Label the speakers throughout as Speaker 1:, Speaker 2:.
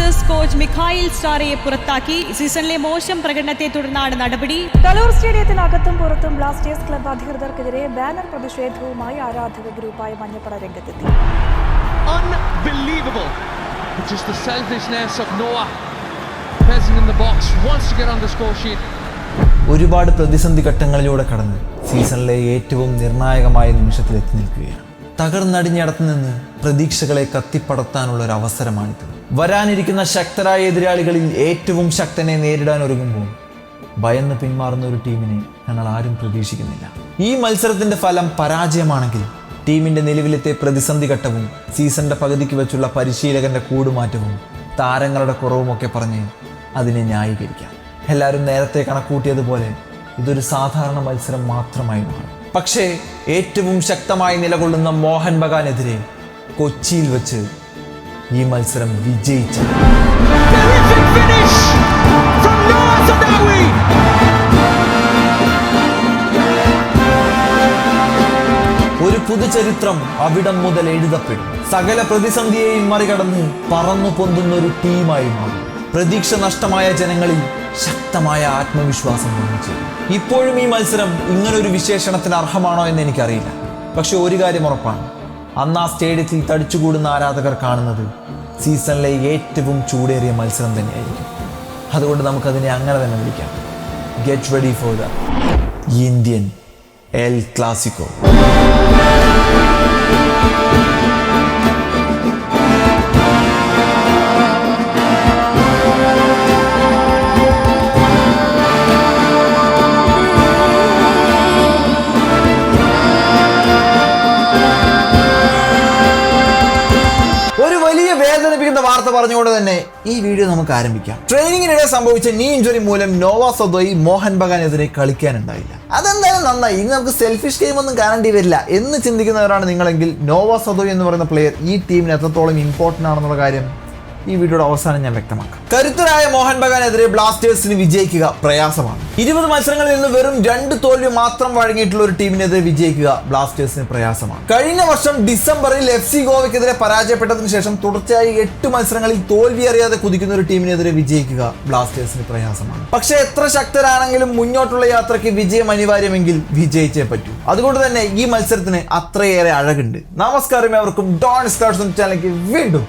Speaker 1: Blasters coach Mikhail സ്റ്റാറയെ പുറത്താക്കി. സീസണിലെ മോശം പ്രകടനത്തെ തുടർന്നാണ് നടപടി.
Speaker 2: കലൂർ സ്റ്റേഡിയത്തിനകത്തും പുറത്തും ബ്ലാസ്റ്റേഴ്സ് ക്ലബ്ബ് അധികൃതർക്കെതിരെ ബാനർ പ്രതിഷേധവുമായി ആരാധക ഗ്രൂപ്പായ മഞ്ഞപ്പട രംഗത്തെത്തി.
Speaker 3: Unbelievable. Just the selfishness of Noah. Pezing in the box, wants to get on the score sheet.
Speaker 4: ഒരുപാട് പ്രതിസന്ധി ഘട്ടങ്ങളിലൂടെ കടന്ന് സീസണിലെ ഏറ്റവും നിർണായകമായ നിമിഷത്തിൽ എത്തി നിൽക്കുകയാണ്. തകർന്നടിഞ്ഞിടത്തു നിന്ന് പ്രതീക്ഷകളെ കത്തിപ്പടർത്താനുള്ള ഒരു അവസരമാണിത്. വരാനിരിക്കുന്ന ശക്തരായ എതിരാളികളിൽ ഏറ്റവും ശക്തനെ നേരിടാൻ ഒരുങ്ങുമ്പോൾ ഭയന്ന് പിന്മാറുന്ന ഒരു ടീമിനെ ഞങ്ങൾ ആരും പ്രതീക്ഷിക്കുന്നില്ല. ഈ മത്സരത്തിന്റെ ഫലം പരാജയമാണെങ്കിൽ ടീമിന്റെ നിലവിലത്തെ പ്രതിസന്ധി ഘട്ടവും സീസണിന്റെ പകുതിക്ക് വെച്ചുള്ള പരിശീലകന്റെ കൂടുമാറ്റവും താരങ്ങളുടെ കുറവുമൊക്കെ പറഞ്ഞ് അതിനെ ന്യായീകരിക്കാം. എല്ലാവരും നേരത്തെ കണക്കൂട്ടിയതുപോലെ ഇതൊരു സാധാരണ മത്സരം മാത്രമായി മാറും. പക്ഷേ ഏറ്റവും ശക്തമായി നിലകൊള്ളുന്ന മോഹൻ ബഗാനെതിരെ കൊച്ചിയിൽ വെച്ച് ഈ മത്സരം വിജയിച്ചു. ഒരു പുതുചരിത്രം അവിടം മുതൽ എഴുതപ്പെടും. സകല പ്രതിസന്ധിയെയും മറികടന്ന് പറന്നു പൊന്തുന്ന ഒരു ടീമായി മാറും. പ്രതീക്ഷ നഷ്ടമായ ജനങ്ങളിൽ ശക്തമായ ആത്മവിശ്വാസം നിർമ്മിച്ചു. ഇപ്പോഴും ഈ മത്സരം ഇങ്ങനൊരു വിശേഷണത്തിന് അർഹമാണോ എന്ന് എനിക്കറിയില്ല. പക്ഷെ ഒരു കാര്യം ഉറപ്പാണ്, അന്ന് ആ സ്റ്റേഡിയത്തിൽ തടിച്ചുകൂടുന്ന ആരാധകർ കാണുന്നത് സീസണിലെ ഏറ്റവും ചൂടേറിയ മത്സരം തന്നെയായിരിക്കും. അതുകൊണ്ട് നമുക്കതിനെ അങ്ങനെ തന്നെ വിളിക്കാം. Get ready for the Indian El Clasico. വേദനിപ്പിക്കുന്ന വാർത്ത പറഞ്ഞുകൊണ്ട് തന്നെ ഈ വീഡിയോ നമുക്ക് ആരംഭിക്കാം. ട്രെയിനിങ്ങിനിടെ സംഭവിച്ച നീ ഇഞ്ചുറി മൂലം നോവ സദോയി മോഹൻ ബഗാനെതിരെ കളിക്കാനുണ്ടായില്ല. അതെന്തായാലും നന്നായി. ഇനി നമുക്ക് സെൽഫിഷ് ഗെയിം ഒന്നും കാണേണ്ടി വരില്ല എന്ന് ചിന്തിക്കുന്നവരാണ് നിങ്ങളെങ്കിൽ നോവ സദോയി എന്ന് പറയുന്ന പ്ലെയർ ഈ ടീമിന് എത്രത്തോളം ഇമ്പോർട്ടൻ്റ് ആണെന്നുള്ള കാര്യം ഈ വീഡിയോയുടെ അവസാനം ഞാൻ വ്യക്തമാക്കാം. കരുത്തരായ മോഹൻ ബഗാനെതിരെ ബ്ലാസ്റ്റേഴ്സിന് വിജയിക്കുക പ്രയാസമാണ്. 20 മത്സരങ്ങളിൽ നിന്ന് വെറും 2 തോൽവി മാത്രം വഴങ്ങിയിട്ടുള്ള ഒരു ടീമിനെതിരെ വിജയിക്കുക ബ്ലാസ്റ്റേഴ്സിന് പ്രയാസമാണ്. കഴിഞ്ഞ വർഷം ഡിസംബറിൽ FC ഗോവയ്ക്കെതിരെ പരാജയപ്പെട്ടതിന് ശേഷം തുടർച്ചയായി 8 മത്സരങ്ങളിൽ തോൽവി അറിയാതെ കുതിക്കുന്ന ഒരു ടീമിനെതിരെ വിജയിക്കുക ബ്ലാസ്റ്റേഴ്സിന് പ്രയാസമാണ്. പക്ഷേ എത്ര ശക്തരാണെങ്കിലും മുന്നോട്ടുള്ള യാത്രയ്ക്ക് വിജയം അനിവാര്യമെങ്കിൽ വിജയിച്ചേ പറ്റൂ. അതുകൊണ്ട് തന്നെ ഈ മത്സരത്തിന് അത്രയേറെ അഴകുണ്ട്. നമസ്കാരം, അവർക്കും ഡോൺ സ്റ്റാർസ് ചാനലിലേക്ക് വീണ്ടും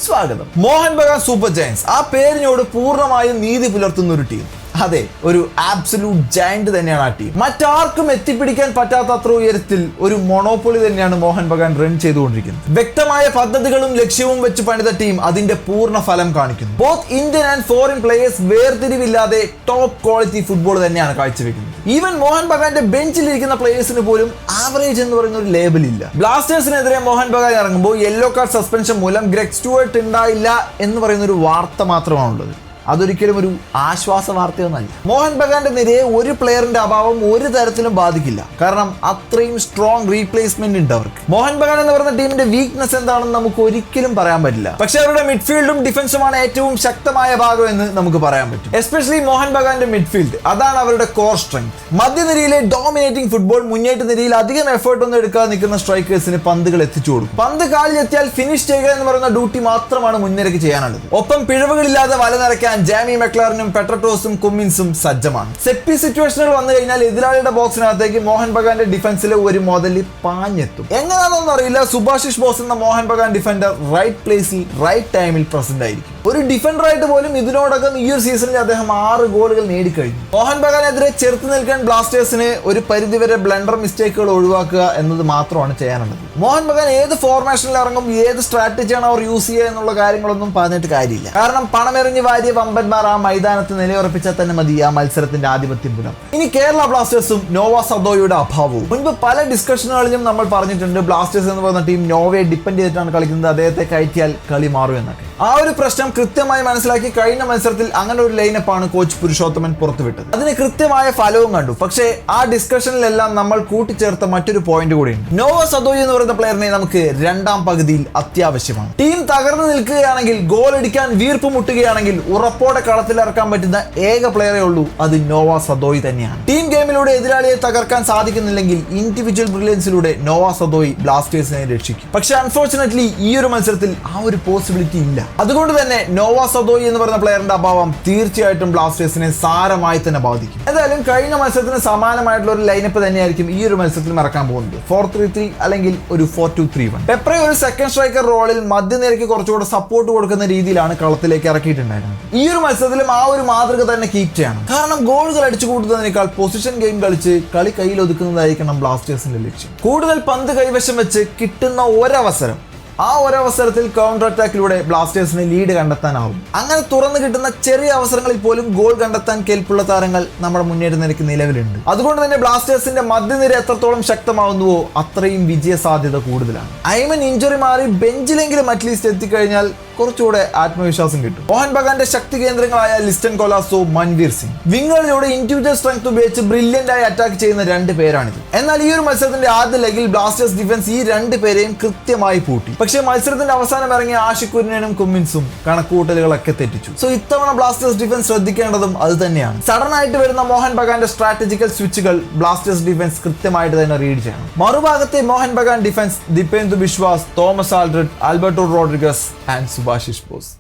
Speaker 4: സ്വാഗതം. മോഹൻ ബഗാൻ സൂപ്പർ ജയൻസ് ആ പേരിനോട് പൂർണ്ണമായും നീതി പുലർത്തുന്ന ഒരു ടീം. അതെ, ഒരു ആബ്സല്യൂട്ട് ജയന്റ് തന്നെയാണ് ആ ടീം. മറ്റാർക്കും എത്തിപ്പിടിക്കാൻ പറ്റാത്ത അത്ര ഉയരത്തിൽ ഒരു മൊണോപ്പൊളി തന്നെയാണ് മോഹൻ ബഗാൻ റൺ ചെയ്തുകൊണ്ടിരിക്കുന്നത്. വ്യക്തമായ പദ്ധതികളും ലക്ഷ്യവും വെച്ച് പണിത ടീം അതിന്റെ പൂർണ്ണ ഫലം കാണിക്കുന്നു. Both Indian and foreign players വേർതിരിവില്ലാതെ ടോപ്പ് ക്വാളിറ്റി ഫുട്ബോൾ തന്നെയാണ് കാഴ്ചവെക്കുന്നത്. ഈവൻ മോഹൻ ബഗാന്റെ ബെഞ്ചിലിരിക്കുന്ന പ്ലേയേഴ്സിന് പോലും ആവറേജ് എന്ന് പറയുന്ന ഒരു ലേബൽ ഇല്ല. ബ്ലാസ്റ്റേഴ്സിനെതിരെ മോഹൻ ബഗാൻ ഇറങ്ങുമ്പോൾ യെല്ലോ കാർഡ് സസ്പെൻഷൻ മൂലം ഗ്രെഗ് സ്റ്റുവർട്ട് ഉണ്ടായില്ല എന്ന് പറയുന്ന ഒരു വാർത്ത മാത്രമാണുള്ളത്. അതൊരിക്കലും ഒരു ആശ്വാസ വാർത്തയൊന്നല്ല. മോഹൻ ബഗാന്റെ നിരയെ ഒരു പ്ലെയറിന്റെ അഭാവം ഒരു തരത്തിലും ബാധിക്കില്ല. കാരണം അത്രയും സ്ട്രോങ് റീപ്ലേസ്മെന്റ് ഉണ്ട് അവർക്ക്. മോഹൻ ബഗാൻ എന്ന് പറയുന്ന ടീമിന്റെ വീക്ക്നെസ് എന്താണെന്ന് നമുക്ക് ഒരിക്കലും പറയാൻ പറ്റില്ല. പക്ഷെ അവരുടെ മിഡ്ഫീൽഡും ഡിഫൻസുമാണ് ഏറ്റവും ശക്തമായ ഭാഗം എന്ന് നമുക്ക് പറയാൻ പറ്റും. എസ്പെഷ്യലി മോഹൻ ബഗാന്റെ മിഡ്ഫീൽഡ്, അതാണ് അവരുടെ കോർ സ്ട്രെങ്ത്. മധ്യനിരയിലെ ഡോമിനേറ്റിംഗ് ഫുട്ബോൾ, മുന്നേറ്റ നിരയിൽ അധികം എഫേർട്ട് ഒന്നും എടുക്കാതെ നിൽക്കുന്ന സ്ട്രൈക്കേഴ്സിന് പന്തുകൾ എത്തിച്ചു കൊടുക്കും. പന്ത് കാലിലെത്തിയാൽ ഫിനിഷ് ചെയ്യുക എന്ന് പറയുന്ന ഡ്യൂട്ടി മാത്രമാണ് മുൻനിരക്ക് ചെയ്യാനുള്ളത്. ഒപ്പം പിഴവുകളില്ലാതെ വല നിറയ്ക്കാൻ ജാമി മെക്ലാറിനും പെട്രട്ടോസും കുമ്മിൻസും സജ്ജമാണ്. സെറ്റ് പീസ് സിറ്റുവേഷനുകൾ വന്നു കഴിഞ്ഞാൽ എതിരാളിയുടെ ബോക്സിനകത്തേക്ക് മോഹൻ ബഗാന്റെ ഡിഫൻസിലെ ഒരു മുതൽ പാഞ്ഞെത്തും. എങ്ങനെയാണെന്നൊന്നും അറിയില്ല, സുഭാഷിഷ് ബോസ് എന്ന മോഹൻ ബഗാൻ ഡിഫൻഡർ റൈറ്റ് പ്ലേസിൽ റൈറ്റ് ടൈമിൽ പ്രസന്റ് ആയിരിക്കും. ഒരു ഡിഫൻഡറായിട്ട് പോലും ഇതിനോടകം ഈ ഒരു സീസണിൽ അദ്ദേഹം 6 ഗോളുകൾ നേടിക്കഴിഞ്ഞു. മോഹൻ ബഗാനെതിരെ ചെറുത്ത് നിൽക്കാൻ ബ്ലാസ്റ്റേഴ്സിന് ഒരു പരിധിവരെ ബ്ലണ്ടർ മിസ്റ്റേക്കുകൾ ഒഴിവാക്കുക എന്നത് മാത്രമാണ് ചെയ്യാനുള്ളത്. മോഹൻ ബഗാൻ ഏത് ഫോർമേഷനിൽ ഇറങ്ങും, ഏത് സ്ട്രാറ്റജിയാണ് അവർ യൂസ് ചെയ്യുക എന്നുള്ള കാര്യങ്ങളൊന്നും പറഞ്ഞിട്ട് കാര്യമില്ല. കാരണം പണമെറിഞ്ഞ് വാരിയ വമ്പന്മാർ ആ മൈതാനത്ത് നിലയുറപ്പിച്ചാൽ തന്നെ മതി ആ മത്സരത്തിന്റെ ആധിപത്യം പുലർത്താൻ. ഇനി കേരള ബ്ലാസ്റ്റേഴ്സും നോവ സദോയുടെ അഭാവവും. മുൻപ് പല ഡിസ്കഷനുകളിലും നമ്മൾ പറഞ്ഞിട്ടുണ്ട്, ബ്ലാസ്റ്റേഴ്സ് എന്ന് പറയുന്ന ടീം നോവയെ ഡിപ്പെൻഡ് ചെയ്തിട്ടാണ് കളിക്കുന്നത്, അദ്ദേഹത്തെ കയറ്റിയാൽ കളി മാറും എന്നൊക്കെ. ആ ഒരു പ്രശ്നം കൃത്യമായി മനസ്സിലാക്കി കഴിഞ്ഞ മത്സരത്തിൽ അങ്ങനെ ഒരു ലൈനപ്പാണ് കോച്ച് പുരുഷോത്തമൻ പുറത്തുവിട്ടത്. അതിന് കൃത്യമായ ഫലവും കണ്ടു. പക്ഷേ ആ ഡിസ്കഷനിലെല്ലാം നമ്മൾ കൂട്ടിച്ചേർത്ത മറ്റൊരു പോയിന്റ് കൂടിയുണ്ട്. നോവ സദോയി എന്ന് പറയുന്ന പ്ലെയറിനെ നമുക്ക് രണ്ടാം പകുതിയിൽ അത്യാവശ്യമാണ്. ടീം തകർന്നു നിൽക്കുകയാണെങ്കിൽ, ഗോൾ അടിക്കാൻ വീർപ്പ് മുട്ടുകയാണെങ്കിൽ ഉറപ്പോടെ കളത്തിലിറക്കാൻ പറ്റുന്ന ഏക പ്ലെയറേ ഉള്ളൂ, അത് നോവ സദോയി തന്നെയാണ്. ടീം ഗെയിമിലൂടെ എതിരാളിയെ തകർക്കാൻ സാധിക്കുന്നില്ലെങ്കിൽ ഇൻഡിവിജ്വൽ ബ്രില്യൻസിലൂടെ നോവ സദോയി ബ്ലാസ്റ്റേഴ്സിനെ രക്ഷിക്കും. പക്ഷെ അൺഫോർച്ചുനേറ്റ്ലി ഈ ഒരു മത്സരത്തിൽ ആ ഒരു പോസിബിലിറ്റി ഇല്ല. അതുകൊണ്ട് തന്നെ നോവ സദോയി എന്ന് പറയുന്ന പ്ലെയറിന്റെ അഭാവം തീർച്ചയായിട്ടും ബ്ലാസ്റ്റേഴ്സിനെ സാരമായി തന്നെ ബാധിക്കും. എന്തായാലും കഴിഞ്ഞ മത്സരത്തിന് സമാനമായിട്ടുള്ള ഒരു ലൈനപ്പ് തന്നെയായിരിക്കും ഈ ഒരു മത്സരത്തിൽ ഇറക്കാൻ പോകുന്നത്. 4-3-3 അല്ലെങ്കിൽ ഒരു 4-2-3-1. പെപ്രെ ഒരു സെക്കൻഡ് സ്ട്രൈക്കർ റോളിൽ മധ്യനിരയ്ക്ക് കുറച്ചുകൂടെ സപ്പോർട്ട് കൊടുക്കുന്ന രീതിയിലാണ് കളത്തിലേക്ക് ഇറക്കിയിട്ടുണ്ടായിരുന്നത്. ഈ ഒരു മത്സരത്തിലും ആ ഒരു മാതൃക തന്നെ കീപ്പ് ചെയ്യണം. കാരണം ഗോളുകൾ അടിച്ചു കൂട്ടുന്നതിനേക്കാൾ പൊസിഷൻ ഗെയിം കളിച്ച് കളി കയ്യിൽ ഒതുക്കുന്നതായിരിക്കണം ബ്ലാസ്റ്റേഴ്സിന്റെ ലക്ഷ്യം. കൂടുതൽ പന്ത് കൈവശം വെച്ച് കിട്ടുന്ന ഒരവസരം, ആ ഒരവസരത്തിൽ കൗണ്ടർ അറ്റാക്കിലൂടെ ബ്ലാസ്റ്റേഴ്സിന് ലീഡ് കണ്ടെത്താനാവും. അങ്ങനെ തുറന്നു കിട്ടുന്ന ചെറിയ അവസരങ്ങളിൽ പോലും ഗോൾ കണ്ടെത്താൻ കേൾപ്പുള്ള താരങ്ങൾ നമ്മുടെ മുന്നേറ്റ നിരക്ക് നിലവിലുണ്ട്. അതുകൊണ്ട് തന്നെ ബ്ലാസ്റ്റേഴ്സിന്റെ മധ്യനിര എത്രത്തോളം ശക്തമാവുന്നുവോ അത്രയും വിജയ സാധ്യത കൂടുതലാണ്. ഐമൻ ഇഞ്ചുറി മാറി ബെഞ്ചിലെങ്കിലും അറ്റ്ലീസ്റ്റ് എത്തിക്കഴിഞ്ഞാൽ കുറച്ചുകൂടെ ആത്മവിശ്വാസം കിട്ടും. മോഹൻ ബഗാന്റെ ശക്തി കേന്ദ്രങ്ങളായ ലിസ്റ്റൻ കൊലാസോ, മൻവീർ സിംഗ് വിങ്ങുകളിലൂടെ ഇൻഡിവിജ്വൽ സ്ട്രെങ്ത് ഉപയോഗിച്ച് ബ്രില്യന്റ് ആയി അറ്റാക്ക് ചെയ്യുന്ന 2 പേരാണിത്. എന്നാൽ ഈ ഒരു മത്സരത്തിന്റെ ആദ്യ ലെഗിൽ ബ്ലാസ്റ്റേഴ്സ് ഡിഫൻസ് ഈ 2 പേരെയും കൃത്യമായി പൂട്ടി. പക്ഷേ മത്സരത്തിന്റെ അവസാനം ഇറങ്ങിയ ആഷിഖ് കുര്യനും കുമ്മിൻസും കണക്കുകൂട്ടലുകളൊക്കെ തെറ്റിച്ചു. സോ ഇത്തവണ ബ്ലാസ്റ്റേഴ്സ് ഡിഫൻസ് ശ്രദ്ധിക്കേണ്ടതും അത് തന്നെയാണ്. സഡൻ ആയിട്ട് വരുന്ന മോഹൻ ബഗാന്റെ സ്ട്രാറ്റജിക്കൽ സ്വിച്ചുകൾ ബ്ലാസ്റ്റേഴ്സ് ഡിഫൻസ് കൃത്യമായിട്ട് തന്നെ റീഡ് ചെയ്യണം. മറുഭാഗത്തെ Mohan Bagan defence Dipendu Biswas, Thomas Aldred, Alberto Rodriguez and Subhasish Bose.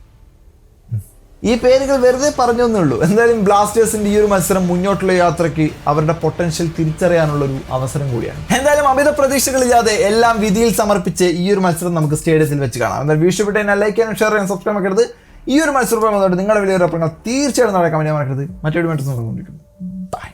Speaker 4: ഈ പേരുകൾ വെറുതെ പറഞ്ഞൊന്നേ ഉള്ളൂ. എന്തായാലും ബ്ലാസ്റ്റേഴ്സിന്റെ ഈ ഒരു മത്സരം മുന്നോട്ടുള്ള യാത്രയ്ക്ക് അവരുടെ പൊട്ടൻഷ്യൽ തിരിച്ചറിയാനുള്ള ഒരു അവസരം കൂടിയാണ്. എന്തായാലും അമിത പ്രതീക്ഷകളില്ലാതെ എല്ലാം വിധിയിൽ സമർപ്പിച്ച് ഈ ഒരു മത്സരം നമുക്ക് സ്റ്റേഡിയത്തിൽ വെച്ച് കാണാം. എന്നാൽ വീഡിയോ ഇഷ്ടപ്പെട്ട ലൈക്ക് ചെയ്യാനും ഷെയർ ചെയ്യാനും സബ്സ്ക്രൈബ് ആക്കരുത്. ഈ ഒരു മത്സരം നിങ്ങളുടെ വലിയ തീർച്ചയായിട്ടും നടക്കാൻ വേണ്ടി മറക്കരുത്. മറ്റൊരു മത്സരം ബൈ.